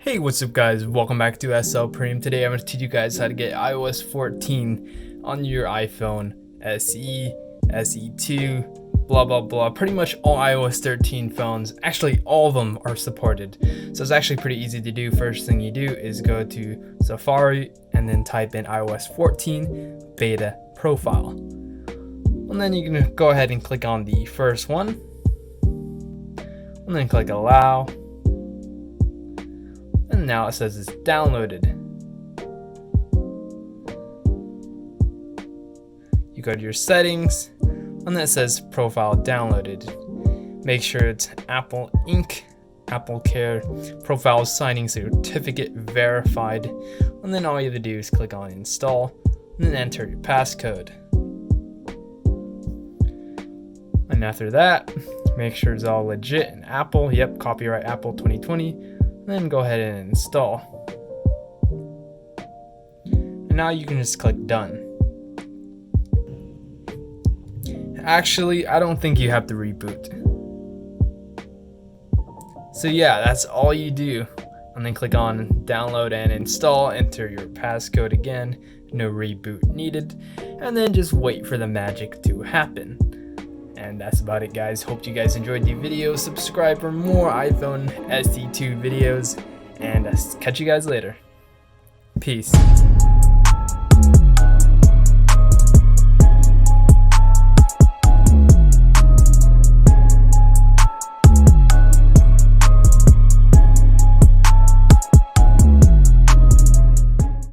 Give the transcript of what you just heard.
Hey, what's up guys, welcome back to SL Premium. Today I'm going to teach you guys how to get iOS 14 on your iPhone SE, SE2, blah blah blah. Pretty much all iOS 13 phones, actually all of them are supported. So it's actually pretty easy to do. First thing you do is go to Safari and then type in iOS 14 beta profile. And then you can go ahead and click on the first one. And then click allow. And now it says it's downloaded. You go to your settings, and then it says profile downloaded. Make sure it's Apple Inc., Apple Care, profile signing certificate verified. And then all you have to do is click on install, and then enter your passcode. And after that, make sure it's all legit and Apple. Yep, copyright Apple 2020. Then go ahead and install. And now you can just click done. Actually, I don't think you have to reboot. So yeah, that's all you do. And then click on download and install, enter your passcode again, no reboot needed, and then just wait for the magic to happen. And that's about it, guys. Hope you guys enjoyed the video. Subscribe for more iPhone SE2 videos, and catch you guys later. Peace.